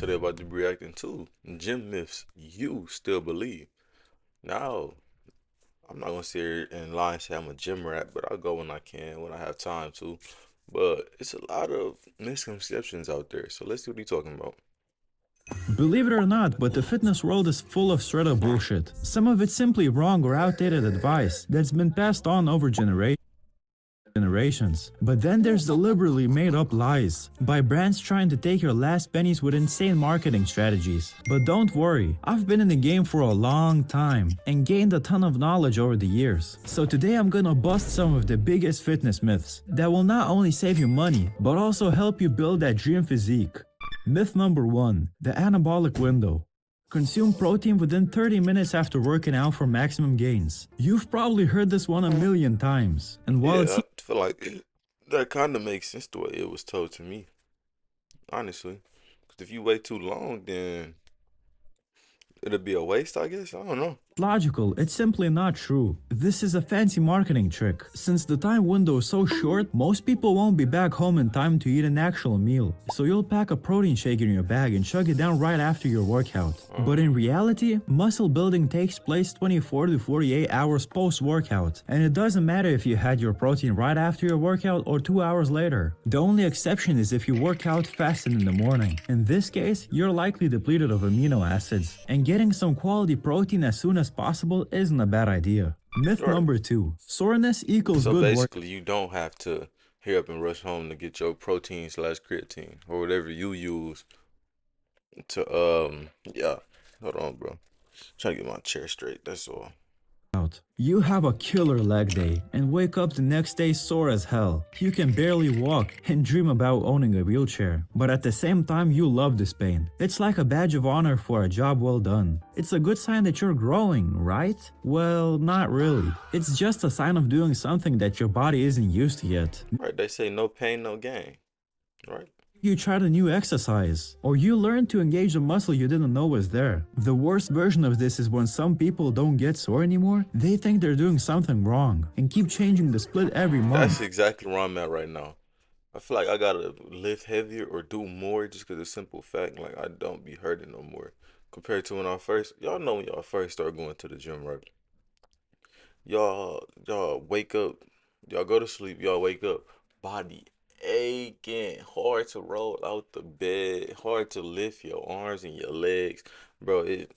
So they're about to be reacting to gym myths you still believe. Now, I'm not gonna sit here and lie and say I'm a gym rat, but I'll go when I can, when I have time to. But it's a lot of misconceptions out there. So let's see what he's talking about. Believe it or not, but the fitness world is full of straight up bullshit. Some of it's simply wrong or outdated advice that's been passed on over generations. But then there's deliberately made up lies by brands trying to take your last pennies with insane marketing strategies. But don't worry, I've been in the game for a long time and gained a ton of knowledge over the years. So today I'm gonna bust some of the biggest fitness myths that will not only save you money, but also help you build that dream physique. Myth number 1, the anabolic window. Consume protein within 30 minutes after working out for maximum gains. You've probably heard this one a million times, and while Yeah, it's I feel like that kind of makes sense the way it was told to me, honestly. Because if you wait too long, then it'll be a waste, I guess. I don't know. logical, it's simply not true. This is a fancy marketing trick. Since the time window is so short, most people won't be back home in time to eat an actual meal. So you'll pack a protein shake in your bag and chug it down right after your workout. But in reality, muscle building takes place 24 to 48 hours post-workout. And it doesn't matter if you had your protein right after your workout or 2 hours later. The only exception is if you work out fasted in the morning. In this case, you're likely depleted of amino acids. And getting some quality protein as soon as possible isn't a bad idea. Myth Right. number 2, soreness equals So good work. basically, you don't have to hurry up and rush home to get your protein slash creatine or whatever you use to yeah. Hold on, bro. Trying to get my chair straight. That's all. You have a killer leg day and wake up the next day sore as hell. You can barely walk and dream about owning a wheelchair, but at the same time you love this pain. It's like a badge of honor for a job well done. It's a good sign that you're growing, right? Well, not really. It's just a sign of doing something that your body isn't used to yet. Right? They say no pain, no gain. Right? You tried a new exercise, or you learned to engage a muscle you didn't know was there. The worst version of this is when some people don't get sore anymore, they think they're doing something wrong, and keep changing the split every That's month. exactly where I'm at right now. I feel like I gotta lift heavier or do more just because of the simple fact, like I don't be hurting no more. Compared to when I first, y'all know when y'all first start going to the gym, right? Y'all wake up, y'all go to sleep, y'all wake up, body aching, hard to roll out the bed, hard to lift your arms and your legs, bro. It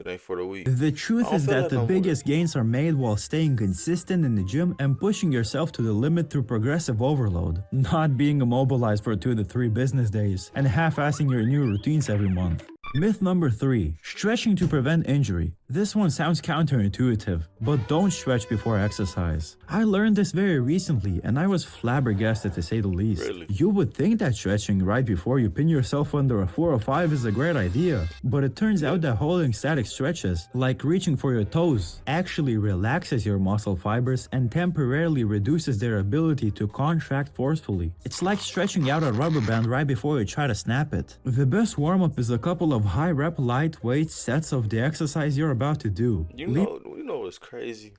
ain't for the weak. The I truth don't is feel that that the no more. biggest gains are made while staying consistent in the gym and pushing yourself to the limit through progressive overload, not being immobilized for 2 to 3 business days and half-assing your new routines every month. Myth number 3, stretching to prevent injury. This one sounds counterintuitive, but don't stretch before exercise. I learned this very recently and I was flabbergasted to say the least. Really? You would think that stretching right before you pin yourself under a 405 is a great idea, but it turns out that holding static stretches, like reaching for your toes, actually relaxes your muscle fibers and temporarily reduces their ability to contract forcefully. It's like stretching out a rubber band right before you try to snap it. The best warm-up is a couple of high rep lightweight sets of the exercise you're about to do. You know what's crazy?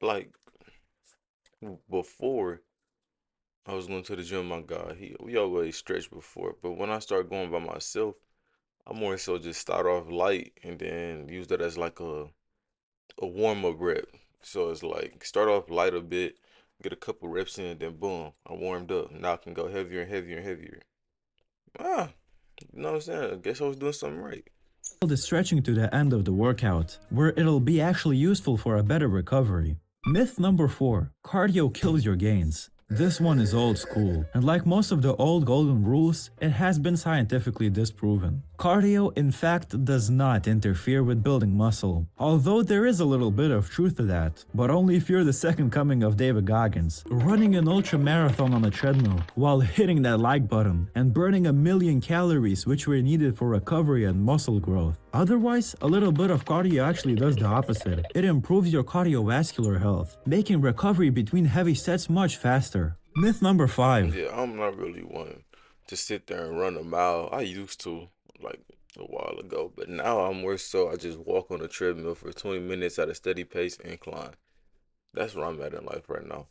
Like before I was going to the gym, my God, we always stretch before, but when I start going by myself, I more so just start off light and then use that as like a warm up rep. So it's like start off light a bit, get a couple reps in, then boom, I warmed up. Now I can go heavier and heavier and heavier. Ah, you know what I'm saying? I guess I was doing something right. The stretching to the end of the workout, where it'll be actually useful for a better recovery. Myth number 4, cardio kills your gains. This one is old school, and like most of the old golden rules, it has been scientifically disproven. Cardio, in fact, does not interfere with building muscle, although there is a little bit of truth to that, but only if you're the second coming of David Goggins, running an ultra marathon on a treadmill while hitting that like button and burning a million calories which were needed for recovery and muscle growth. Otherwise, a little bit of cardio actually does the opposite. It improves your cardiovascular health, making recovery between heavy sets much faster. Myth number 5. Yeah, I'm not really one to sit there and run a mile. I used to like a while ago, but now I'm more so I just walk on a treadmill for 20 minutes at a steady pace incline. That's where I'm at in life right now.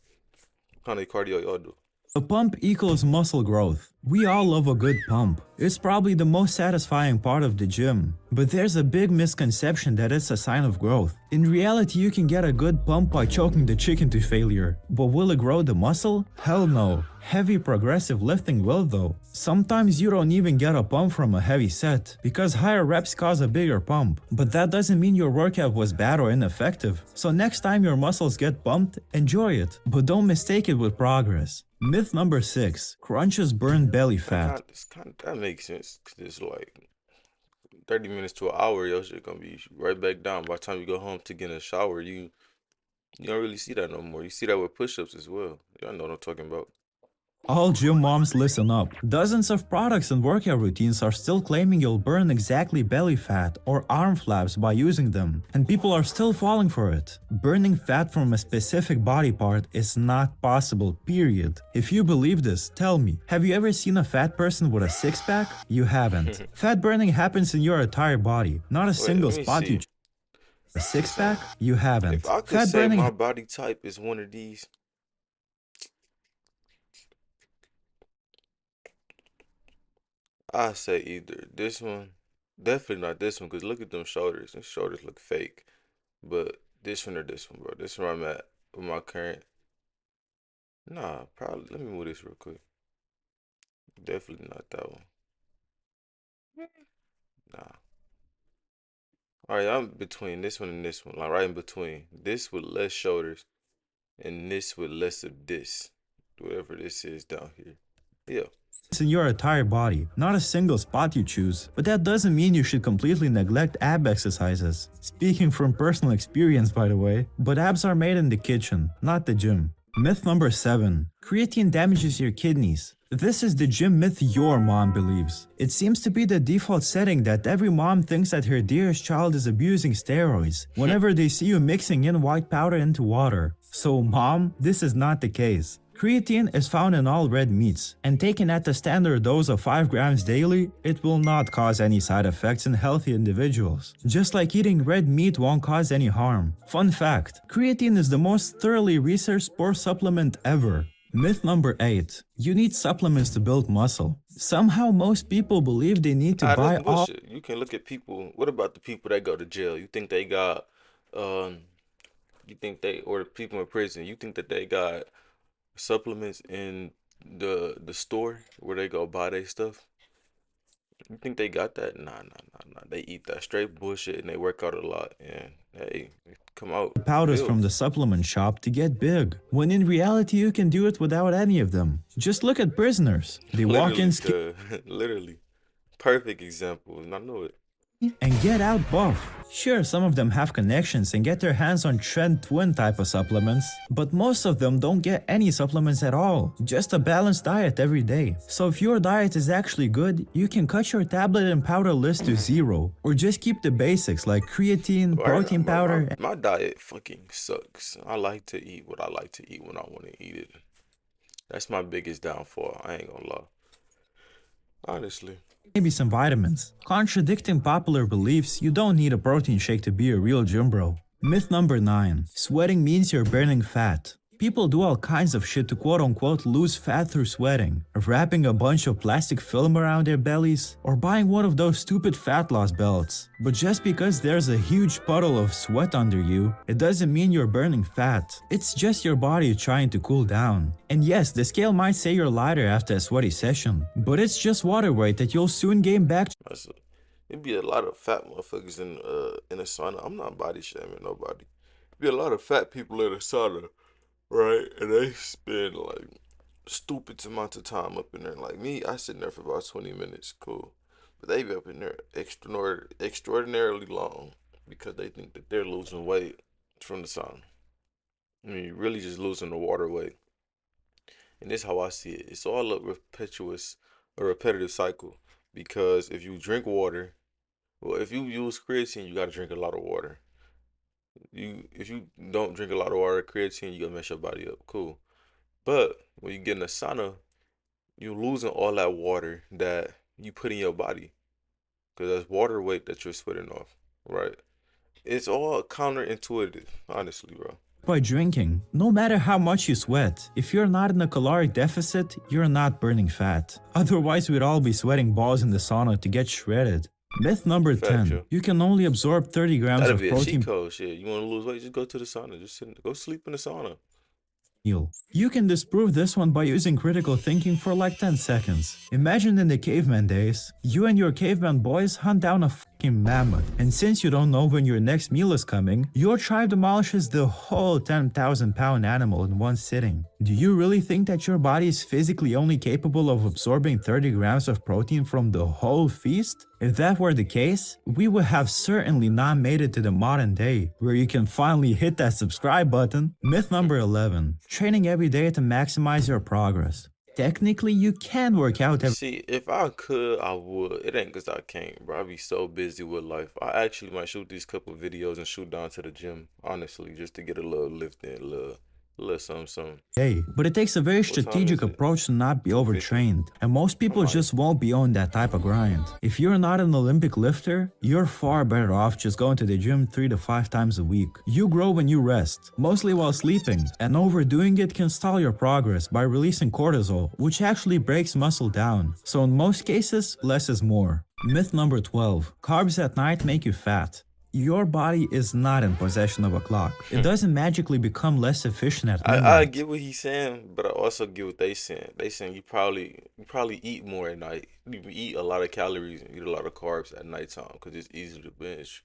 What kind of cardio y'all do? A pump equals muscle growth. We all love a good pump. It's probably the most satisfying part of the gym. But there's a big misconception that it's a sign of growth. In reality, you can get a good pump by choking the chicken to failure. But will it grow the muscle? Hell no. Heavy progressive lifting will though. Sometimes you don't even get a pump from a heavy set, because higher reps cause a bigger pump. But that doesn't mean your workout was bad or ineffective. So next time your muscles get pumped, enjoy it. But don't mistake it with progress. Myth number 6. Crunches burn belly fat. That makes sense. 'Cause it's like 30 minutes to an hour, your shit gonna be right back down. By the time you go home to get in a shower, you don't really see that no more. You see that with push-ups as well. Y'all know what I'm talking about. All gym moms, listen up. Dozens of products and workout routines are still claiming you'll burn exactly belly fat or arm flaps by using them, and people are still falling for it. Burning fat from a specific body part is not possible, period. If you believe this, tell me, have you ever seen a fat person with a six-pack? You haven't. Fat burning happens in your entire body, not a Wait, single let me spot you see. choose. A six-pack? You haven't. If I could Fat say burning my body type is one of these, I say either this one, definitely not this one, because look at them shoulders. Them shoulders look fake. But this one or this one, bro. This one where I'm at with my current. Nah, probably. Let me move this real quick. Definitely not that one. Nah. All right, I'm between this one and this one, like right in between. This with less shoulders and this with less of this, whatever this is down here. Yeah. in your entire body, not a single spot you choose. But that doesn't mean you should completely neglect ab exercises. Speaking from personal experience, by the way, but abs are made in the kitchen, not the gym. Myth number 7. Creatine damages your kidneys. This is the gym myth your mom believes. It seems to be the default setting that every mom thinks that her dearest child is abusing steroids whenever they see you mixing in white powder into water. So mom, this is not the case. Creatine is found in all red meats, and taken at the standard dose of 5 grams daily, it will not cause any side effects in healthy individuals. Just like eating red meat won't cause any harm. Fun fact, creatine is the most thoroughly researched sports supplement ever. Myth number 8. You need supplements to build muscle. Somehow most people believe they need to Nah, buy that's all bullshit. You can look at people. What about the people that go to jail? You think they got, um, you think they, or the people in prison, you think that they got supplements in the store where they go buy their stuff? You think they got that? Nah. They eat that straight bullshit and they work out a lot and hey, come out powders build. from the supplement shop to get big, when in reality you can do it without any of them. Just look at prisoners. They walk in Literally, literally, perfect example. And I know it. and get out buff. Sure, some of them have connections and get their hands on Trend Twin type of supplements, but most of them don't get any supplements at all, just a balanced diet every day. So if your diet is actually good, you can cut your tablet and powder list to 0, or just keep the basics like creatine, Right, protein powder, my diet fucking sucks. I like to eat what I like to eat when I want to eat it. That's my biggest downfall. I ain't gonna lie. Honestly. maybe some vitamins. Contradicting popular beliefs, you don't need a protein shake to be a real gym bro. Myth number 9. Sweating means you're burning fat. People do all kinds of shit to quote-unquote lose fat through sweating, wrapping a bunch of plastic film around their bellies, or buying one of those stupid fat loss belts. But just because there's a huge puddle of sweat under you, it doesn't mean you're burning fat. It's just your body trying to cool down. And yes, the scale might say you're lighter after a sweaty session, but it's just water weight that you'll soon gain back. It'd be a lot of fat motherfuckers in a sauna. I'm not body shaming nobody. Be a lot of fat people in a sauna, right? And they spend like stupid amount of time up in there. Like me, I sit in there for about 20 minutes, cool. But they be up in there extraordinarily long because they think that they're losing weight from the sauna. I mean, you're really just losing the water weight. And this is how I see it. It's all a repetitive cycle. Because if you drink water, well, if you use creatine, you gotta drink a lot of water. If you don't drink a lot of water, creatine, you gonna mess your body up. Cool. But when you get in a sauna, you're losing all that water that you put in your body. Because that's water weight that you're sweating off, right? It's all counterintuitive, honestly, bro. by drinking. No matter how much you sweat, if you're not in a caloric deficit, you're not burning fat. Otherwise, we'd all be sweating balls in the sauna to get shredded. Myth number Fact, 10. yo. You can only absorb 30 grams That'd of be a cheat protein code. Shit, you want to lose weight? Just go to the sauna. Go sleep in the sauna. meal. You can disprove this one by using critical thinking for like 10 seconds. Imagine in the caveman days, you and your caveman boys hunt down a fucking mammoth, and since you don't know when your next meal is coming, your tribe demolishes the whole 10,000-pound animal in one sitting. Do you really think that your body is physically only capable of absorbing 30 grams of protein from the whole feast? If that were the case, we would have certainly not made it to the modern day, where you can finally hit that subscribe button. Myth number 11. Training every day to maximize your progress. Technically, you can work out every See, if I could, I would. It ain't because I can't, bro. I be so busy with life. I actually might shoot these couple videos and shoot down to the gym, honestly, just to get a little lift in, little something, something. day, but it takes a very What time strategic is it? approach to not be 2:50. overtrained, and most I people might. just won't be on that type of grind. If you're not an Olympic lifter, you're far better off just going to the gym 3 to 5 times a week. You grow when you rest, mostly while sleeping, and overdoing it can stall your progress by releasing cortisol, which actually breaks muscle down. So in most cases, less is more. Myth number 12. Carbs at night make you fat. Your body is not in possession of a clock. It doesn't magically become less efficient at I midnight. get what he's saying, but I also get what they saying. They saying you probably eat more at night. You eat a lot of calories and eat a lot of carbs at nighttime because it's easy to binge.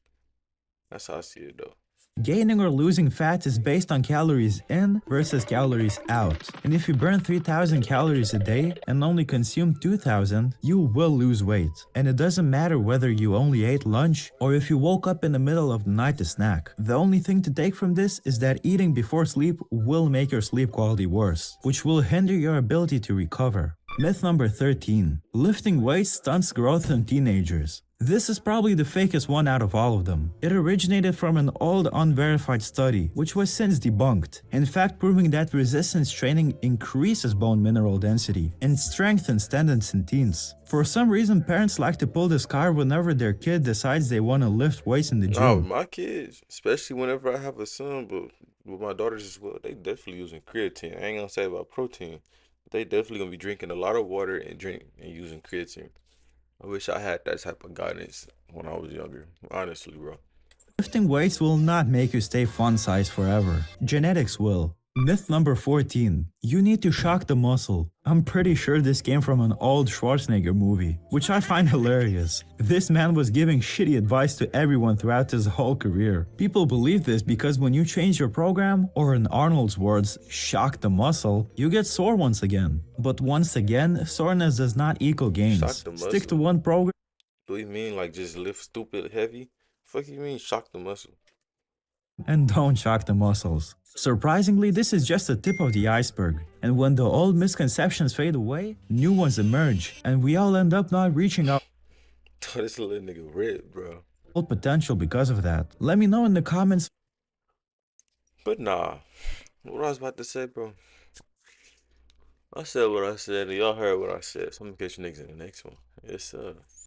That's how I see it though. Gaining or losing fat is based on calories in versus calories out. And if you burn 3,000 calories a day and only consume 2,000, you will lose weight. And it doesn't matter whether you only ate lunch or if you woke up in the middle of the night to snack. The only thing to take from this is that eating before sleep will make your sleep quality worse, which will hinder your ability to recover. Myth number 13. Lifting weights stunts growth in teenagers. This is probably the fakest one out of all of them. It originated from an old unverified study, which was since debunked, in fact proving that resistance training increases bone mineral density and strengthens tendons in teens. For some reason, parents like to pull this card whenever their kid decides they want to lift weights in the No, gym. my kids, especially whenever I have a son, but with my daughters as well, they definitely using creatine. I ain't gonna say about protein, but they definitely gonna be drinking a lot of water and using creatine. I wish I had that type of guidance when I was younger. Honestly, bro. Lifting weights will not make you stay fun size forever. Genetics will. Myth number 14. You need to shock the muscle. I'm pretty sure this came from an old Schwarzenegger movie, which I find hilarious. This man was giving shitty advice to everyone throughout his whole career. People believe this because when you change your program, or in Arnold's words, shock the muscle, you get sore once again. But once again, soreness does not equal Shock gains. the Stick to muscle. one program. Do you mean like just lift stupid heavy? Fuck you mean shock the muscle? And don't shock the muscles. Surprisingly, this is just the tip of the iceberg, and when the old misconceptions fade away, new ones emerge, and we all end up not reaching our This little nigga ripped, bro. full potential because of that. Let me know in the comments. But nah, what I was about to say, bro. I said what I said, and y'all heard what I said. So I'm gonna catch you niggas in the next one. Yes, sir.